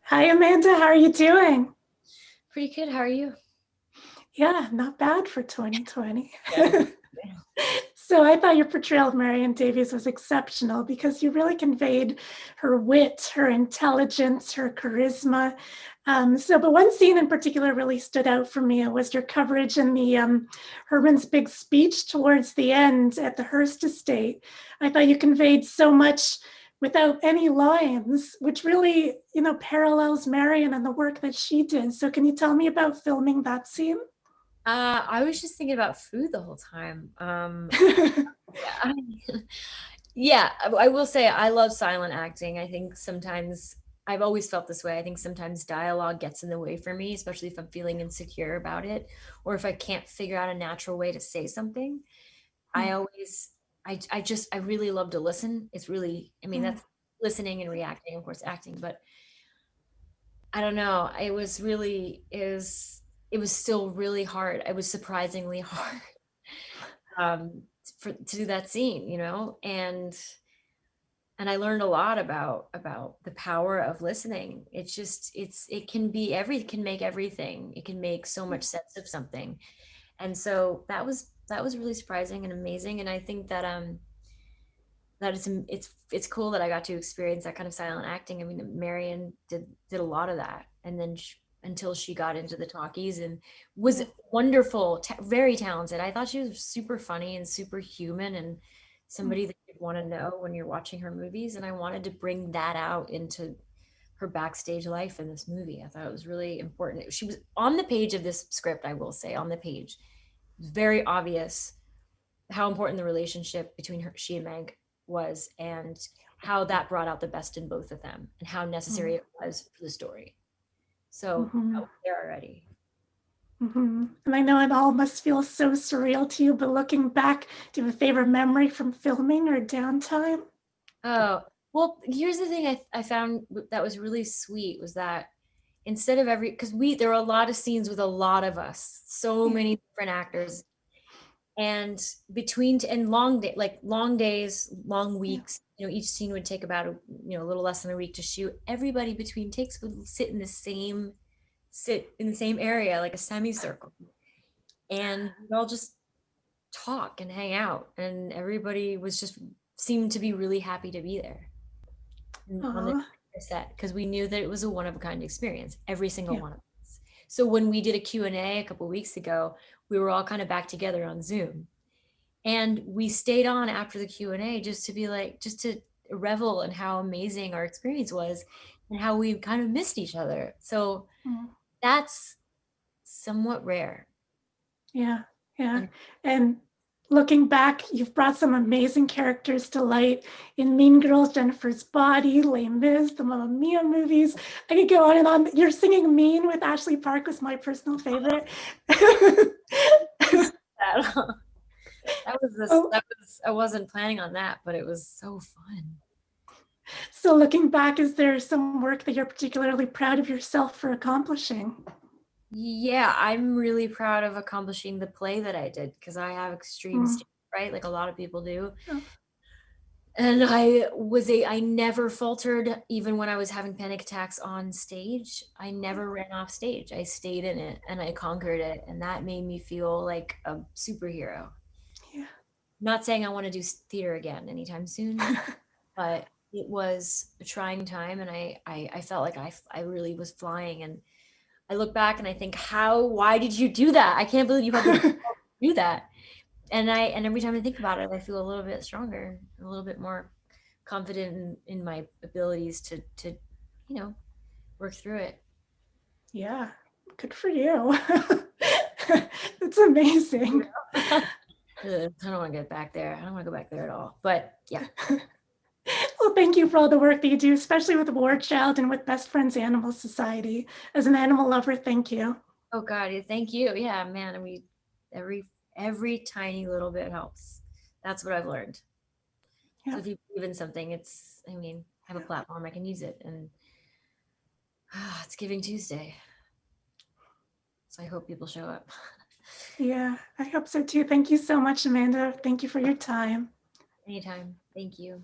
Hi, Amanda. How are you doing? Pretty good. How are you? Yeah, not bad for 2020. Yeah. So I thought your portrayal of Marion Davies was exceptional because you really conveyed her wit, her intelligence, her charisma. But one scene in particular really stood out for me. It was your coverage in the Herman's big speech towards the end at the Hearst estate. I thought you conveyed so much without any lines, which really, parallels Marion and the work that she did. So can you tell me about filming that scene? I was just thinking about food the whole time. Yeah, yeah. I will say I love silent acting. I think sometimes I've always felt this way. I think sometimes dialogue gets in the way for me, especially if I'm feeling insecure about it, or if I can't figure out a natural way to say something. I always, I really love to listen. It's really, I mean, that's listening and reacting, of course, acting, but I don't know. It was still really hard. It was surprisingly hard to do that scene, and I learned a lot about the power of listening. It can make everything. It can make so much sense of something. And so that was really surprising and amazing. And I think that it's cool that I got to experience that kind of silent acting. I mean, Marion did a lot of that, and then until she got into the talkies and was wonderful, very talented. I thought she was super funny and super human and somebody that you'd want to know when you're watching her movies. And I wanted to bring that out into her backstage life in this movie. I thought it was really important. She was on the page of this script, I will say, on the page. It was very obvious how important the relationship between she and Mank was, and how that brought out the best in both of them and how necessary it was for the story. So that Mhm. was there already. And I know it all must feel so surreal to you, but looking back, do you have a favorite memory from filming or downtime? Oh, well, here's the thing I found that was really sweet was that instead of because there were a lot of scenes with a lot of us, so Yeah, many different actors, and and long days, long yeah, weeks, each scene would take about a little less than a week to shoot. Everybody between takes would sit in the same area, like a semicircle, and we'd all just talk and hang out, and everybody was just seemed to be really happy to be there on the aw, set, because we knew that it was a one of a kind experience, every single yeah, one of us. So when we did a Q&A a couple weeks ago, we were all kind of back together on Zoom, and we stayed on after the Q&A just to be like, just to revel in how amazing our experience was and how we kind of missed each other. So mm, that's somewhat rare. yeah, yeah. And And looking back, you've brought some amazing characters to light in Mean Girls, Jennifer's Body, Les Mis, the Mamma Mia movies. I could go on and on. You're singing Mean with Ashley Park was my personal favorite. that, Oh, I wasn't planning on that, but it was so fun. so looking back, is there some work that you're particularly proud of yourself for accomplishing? Yeah, I'm really proud of accomplishing the play that I did because I have extreme Mm, stage fright, like a lot of people do. oh, And I never faltered even when I was having panic attacks on stage. I yeah, never ran off stage. I stayed in it and I conquered it. And that made me feel like a superhero. yeah. Not saying I want to do theater again anytime soon, but it was a trying time. And I felt like I really was flying. And I look back and I think, why did you do that? I can't believe you had the balls to do that. And every time I think about it, I feel a little bit stronger, a little bit more confident in my abilities to, you know, work through it. Yeah, good for you. That's amazing. I don't want to get back there. I don't want to go back there at all. But yeah. Well, thank you for all the work that you do, especially with War Child and with Best Friends Animal Society. As an animal lover, thank you. Oh God, thank you. Yeah, man. I mean, every every tiny little bit helps. That's what I've learned. So Yeah, if you believe in something, I mean, I have a yeah, platform, I can use it. And it's Giving Tuesday. So I hope people show up. yeah. I hope so too. Thank you so much, Amanda. Thank you for your time. Anytime. Thank you.